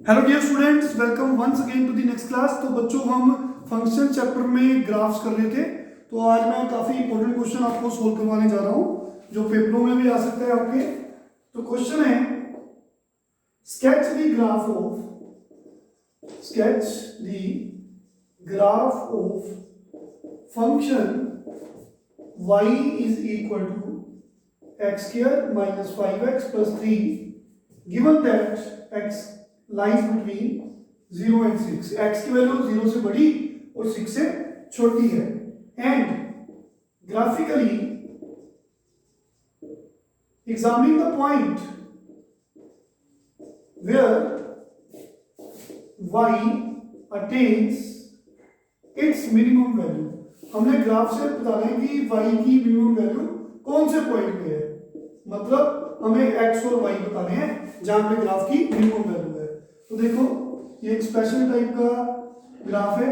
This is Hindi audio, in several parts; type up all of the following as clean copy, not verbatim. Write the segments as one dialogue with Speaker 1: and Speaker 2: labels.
Speaker 1: Hello dear students, welcome once again to the next class. तो बच्चों, हम फंक्शन चैप्टर में ग्राफ्स कर रहे थे। तो आज मैं काफ़ी इंपॉर्टेंट क्वेश्चन आपको सोल्व करवाने जा रहा हूँ जो पेपरों में भी आ सकता है आपके। तो क्वेश्चन है, sketch the graph of function y is equal to x square minus 5x plus 3 given that x lies between 0 and 6। x की वैल्यू 0 से बड़ी और 6 से छोटी है। And graphically examining the point where y attains its minimum value. हमने ग्राफ से बताना है कि y की मिनिमम वैल्यू कौन से पॉइंट पे है, मतलब हमें x और y बताने हैं जहां पे ग्राफ की मिनिमम वैल्यू है। तो देखो, ये एक स्पेशल टाइप का ग्राफ है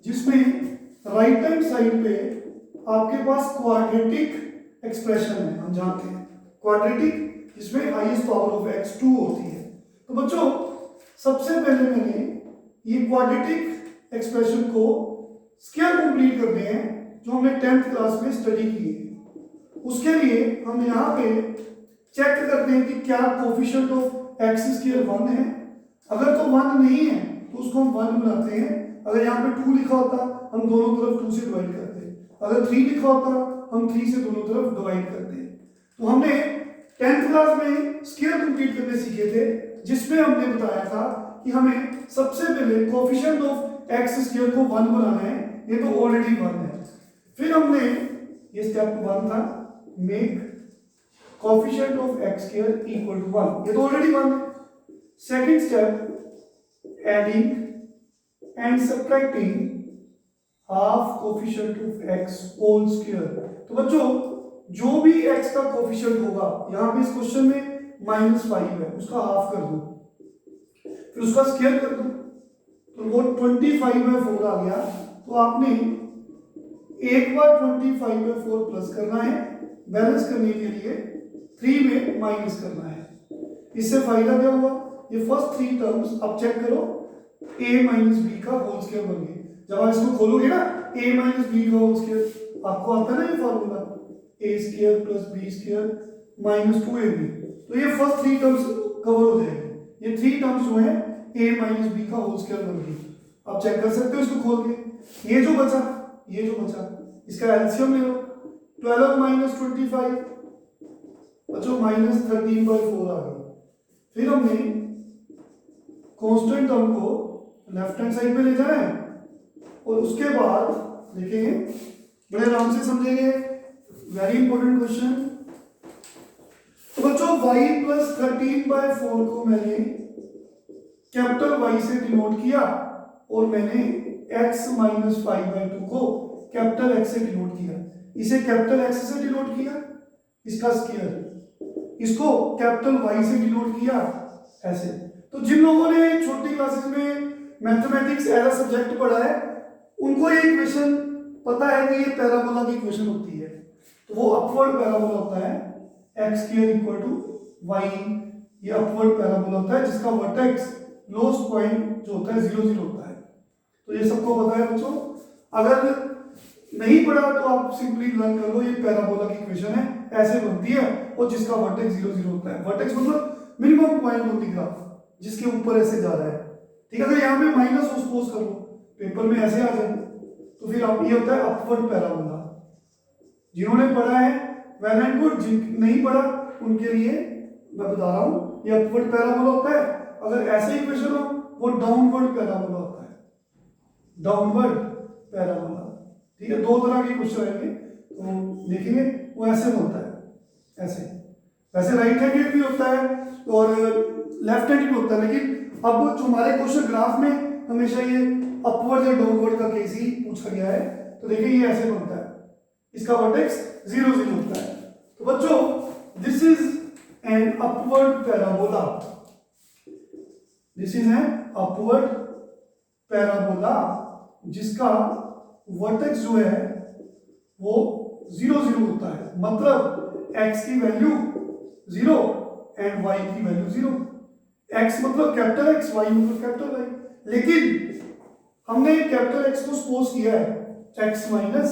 Speaker 1: जिसमें राइट हैंड साइड पे आपके पास क्वाड्रेटिक एक्सप्रेशन है। हम जानते हैं क्वाड्रेटिक, जिसमें हाईएस्ट पावर ऑफ x 2 होती है। तो बच्चों, सबसे पहले मैंने ये क्वाड्रेटिक एक्सप्रेशन को स्क्वायर कंप्लीट करने हैं जो हमने 10th क्लास में स्टडी की है। उसके लिए हम यहाँ पे चेक करते हैं कि क्या कोफिशिएंट ऑफ एक्स स्क्वायर 1 है। अगर तो 1 नहीं है तो उसको हम 1 बनाते हैं। अगर यहाँ पे 2 लिखा होता हम दोनों तरफ 2 से डिवाइड करते हैं। अगर 3 लिखा होता हम 3 से दोनों तरफ डिवाइड करते हैं। तो हमने 10th क्लास में स्क्वायर कंप्लीट करने सीखे थे, जिसमें हमने बताया था कि हमें सबसे पहले कोफिशिएंट ऑफ एक्स स्क्वायर को 1 बनाना है। ये तो ऑलरेडी 1 है। फिर हमने, ये स्टेप 1 था, make coefficient of x square equal to 1। ये तो ऑलरेडी 1 है। Second step, adding and subtracting half coefficient of x whole square. तो बच्चों, जो भी x का कोफिशिएंट होगा, यहां पे इस क्वेश्चन में -5 है, उसका हाफ कर दो, फिर उसका स्क्वायर कर दो, तो वो 25/4 आ गया। तो आपने एक बार 25/4 प्लस करना है, बैलेंस करने के लिए 3 में माइनस करना है। इससे फायदा क्या हुआ, ये फर्स्ट 3 टर्म्स अब चेक करो, a माइनस बी का होल स्क्वायर बन गए। जब आप इसको खोलोगे ना, a माइनस बी का होल स्क्वायर, आपको आता है ना ये formula, a square plus b square minus 2ab। तो ये फर्स्ट 3 टर्म्स कवर हो जाएंगे। ये 3 टर्म्स जो है a माइनस बी का होल स्क्वायर बन गई। आप चेक कर सकते हो इसको खोल के। ये जो बचा इसका एलसीएम ले लो, 12 माइनस 25 बच्चों -13/4 आ गई। फिर हमने कांस्टेंट टर्म को लेफ्ट हैंड साइड पे ले जाना है और उसके बाद देखेंगे, बड़े आराम से समझेंगे, वेरी इंपॉर्टेंट क्वेश्चन। तो बच्चों, y प्लस 13/4 को मैंने कैपिटल Y से डिनोट किया और मैंने x माइनस 5/2 को कैपिटल X से डिनोट किया। इसे कैपिटल X से डिनोट किया, इसका स्क्वायर, इसको कैपिटल Y से डिनोट किया, ऐसे। तो जिन लोगों ने छोटी क्लासेस में मैथमेटिक्स एज अ सब्जेक्ट पढ़ा है, उनको ये इक्वेशन पता है कि ये पैराबोला की इक्वेशन होती है। तो वो अपवर्ड पैराबोला होता है, x square equal to y. ये अपवर्ड पैराबोला होता है जिसका वर्टेक्स लोएस्ट पॉइंट जो होता है 0 0 होता है। तो ये सबको पता है बच्चों। अगर नहीं पढ़ा तो आप सिंपली लर्न कर लो, ये पैराबोला की इक्वेशन है, ऐसे बनती है, और जिसका वर्टेक्स 0 0 होता है। वर्टेक्स मतलब minimum point on the graph, जिसके ऊपर ऐसे जा रहा है। ठीक है, अगर यहाँ पे माइनस को सपोज कर लो, पेपर में ऐसे आ जाए, तो फिर आप, ये होता है अपवर्ड पैराबोला। जिन्होंने पढ़ा है वेल एंड गुड, जिन नहीं पढ़ा उनके लिए मैं बता रहा हूँ, ये अपवर्ड पैराबोला होता है। अगर ऐसे इक्वेशन हो, वो डाउनवर्ड पैराबोला होता है, डाउनवर्ड पैराबोला। ठीक है, 2 तरह के क्वेश्चन आएंगे, तो देखेंगे वो ऐसे होता है, ऐसे। वैसे राइट हैंडेड भी होता है और लेफ्ट हैंडेड भी होता है, लेकिन अब जो हमारे क्वेश्चन ग्राफ में हमेशा ये अपवर्ड या डाउनवर्ड का केस ही पूछा गया है। तो देखिए, ये ऐसे बनता है, इसका वर्टेक्स 0 0 होता है। तो बच्चों, this is an upward parabola, this is an upward parabola, जिसका वर्टेक्स जो है वो 0 0 होता है। मतलब x की वैल्यू 0 एंड y की वैल्यू 0। एक्स मतलब कैपिटल एक्स, वाई मतलब कैपिटल वाई। लेकिन हमने कैपिटल एक्स को सपोज किया है एक्स माइनस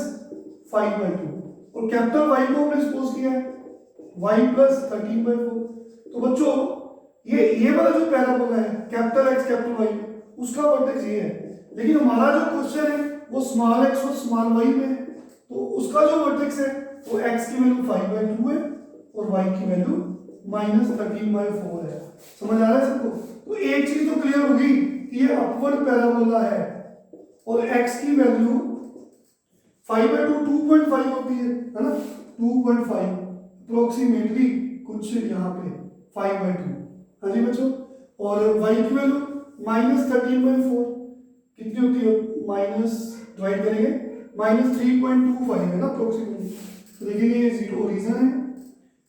Speaker 1: 5/2 और कैपिटल वाई को हमने सपोज किया है वाई प्लस 13/4। तो बच्चों ये वाला जो पैराबोला है कैपिटल एक्स कैपिटल वाई उसका वर्टेक्स ये है, लेकिन हमारा जो क्वेश्चन है वो स्मॉल एक्स और स्मॉल वाई में है, तो उसका जो वर्टेक्स है वो एक्स की वैल्यू 5/2 है और वाई की वैल्यू -13/4 है। समझ आ रहा है सबको? तो एक चीज तो क्लियर होगी कि ये अपवर्ड पैराबोला है और x की वैल्यू 5/2 2.5 होती है ना, 2.5 अप्रोक्सीमेटली कुछ यहाँ पे 5/2। हाँ जी बच्चों, और y की वैल्यू -13/4 कितनी होती है, माइनस डिवाइड करेंगे -3.25 है ना अप्रोक्सीमेटली। तो देखेंगे ये जीरो रीजन है,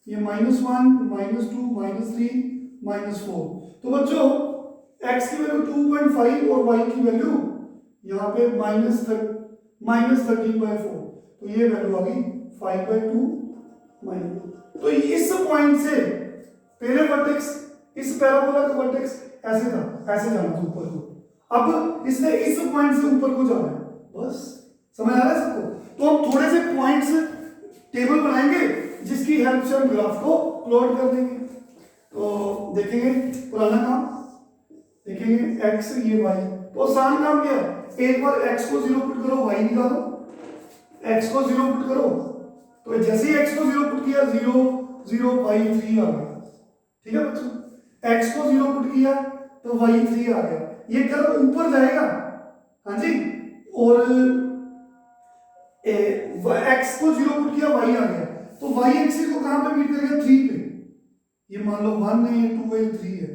Speaker 1: ये -1 -2 -3 -4। तो बच्चों x की वैल्यू 2.5 और y की वैल्यू यहाँ पे -13/4, तो ये वैल्यू आ गई 5/2 माइनस। तो इस पॉइंट से पहले वर्टेक्स इस पैराबोला का वर्टेक्स ऐसे था, ऐसे जाना था ऊपर को, अब इसने इस पॉइंट से ऊपर को जाना है। बस समझ आ रहा है सबको? तो हम थोड़े से पॉइंट्स टेबल बनाएंगे जिसकी हेल्प से हम ग्राफ को प्लॉट कर देंगे। तो देखेंगे पुराना काम, देखेंगे x ये y, तो आसान काम क्या है, एक बार x को 0 पुट करो y निकालो, x को 0 पुट करो, तो जैसे ही x को 0 पुट किया 0 0 y 3 आ गया। ठीक है बच्चों, x को 0 पुट किया तो y 3 आ गया, ये कर्व ऊपर जाएगा। हाँ जी, और x को 0 पुट किया y आ गया, तो y एक्सिस को कहां पे मीट करेगा, 3 पे। ये मान लो 1 है 2 है 3 है,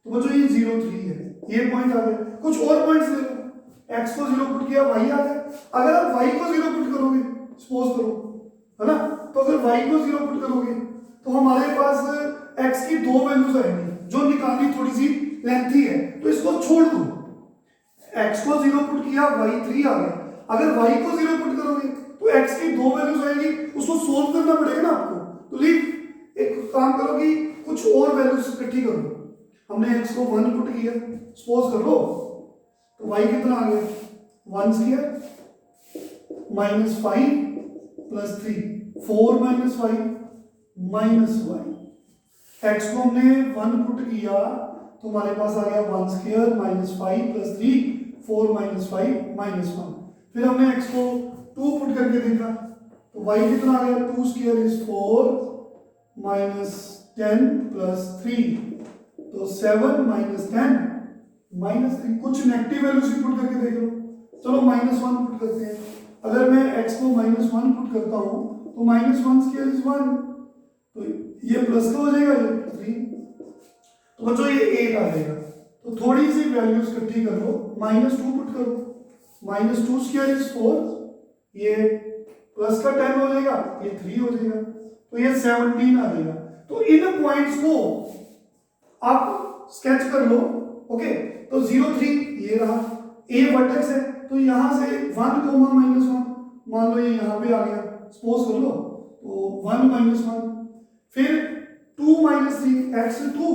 Speaker 1: तो बच्चों ये 0 3 है, ये पॉइंट आ गया। कुछ और पॉइंट्स ले लो, x को 0 पुट किया y आ गया, अगर आप y को 0 पुट करोगे सपोज करो, है ना, तो अगर y को 0 पुट करोगे तो हमारे पास x की दो वैल्यूज आएंगी जो निकालनी थोड़ी सी लेंथी है, तो इसको छोड़ दो। x को 0 पुट किया y 3 आ गया, अगर y को 0 पुट करोगे तो x की दो वैल्यूज आएंगी, उसको सोल्व करना पड़ेगा ना आपको। तो लीव एक काम करो कि कुछ और वैल्यूज इकट्ठी कर लो। हमने x को 1 पुट किया सपोज कर लो, तो y कितना आ गया, 1 स्क्वायर -5 + 3 4 - 5 -y। x को हमने 1 पुट किया तो हमारे पास आ गया 1 स्क्वायर -5 + 3 4 - 5 -1। फिर हमने x को 2 पुट करके देखा तो y कितना आ गया, 2 स्क्वायर इज 4 -10 + 3, तो 7 -10 -3। कुछ नेगेटिव वैल्यूज भी पुट करके देख लो, चलो -1 पुट करते हैं। अगर मैं x को -1 पुट करता हूं तो -1 स्क्वायर इज 1, तो ये प्लस का हो जाएगा, ये 3, तो बच्चों ये 8 आ जाएगा। तो थोड़ी सी वैल्यूज इकट्ठी कर लो, -2 पुट करो, -2 स्क्वायर इज 4, ये प्लस का 10 हो जाएगा, ये 3 हो जाएगा, तो ये 17 आ जाएगा। तो इन पॉइंट्स को आप स्केच कर लो। ओके, तो 0 3 ये रहा, ए वर्टेक्स है, तो यहां से 1, -1 मान लो ये यहां पे आ गया, सपोज कर लो, तो 1 -1, फिर 2 -3 x 2,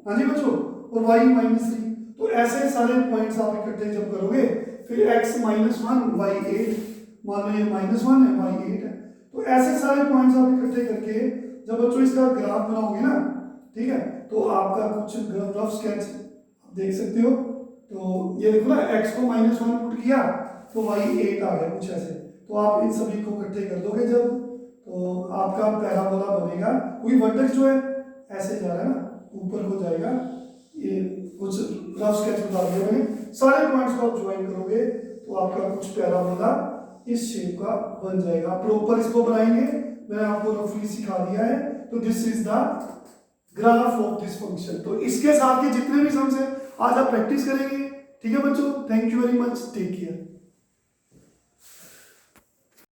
Speaker 1: हाँ जी बच्चों, और y -3। तो ऐसे सारे पॉइंट्स आप इकट्ठे जब करोगे, फिर x -1 y 8, मान लो ये -1 है y 8 है, तो ऐसे सारे पॉइंट्स आप इकट्ठे करके जब बच्चों इसका ग्राफ बनाओगे ना, ठीक है, तो आपका कुछ रफ स्केच देख सकते हो। तो ये देखो ना, x को -1 पुट किया तो y 8 आ गया, कुछ ऐसे। तो आप इन सभी को इकट्ठे कर दोगे जब, तो आपका पैराबोला बनेगा। कोई वर्टेक्स जो है ऐसे जा रहा है ना, ऊपर को जाएगा, ये कुछ रफ स्केच बता दिया मैंने, सारे पॉइंट्स को आप ज्वाइन करोगे तो आपका कुछ पैराबोला इस शेप का बन जाएगा। प्रॉपर इसको बनाएंगे, मैंने आपको रफली सिखा दिया है। तो this is the graph of this function. तो इसके साथ के जितने भी सम्स है आज आप प्रैक्टिस करेंगे। ठीक है बच्चों, thank you very much, take care.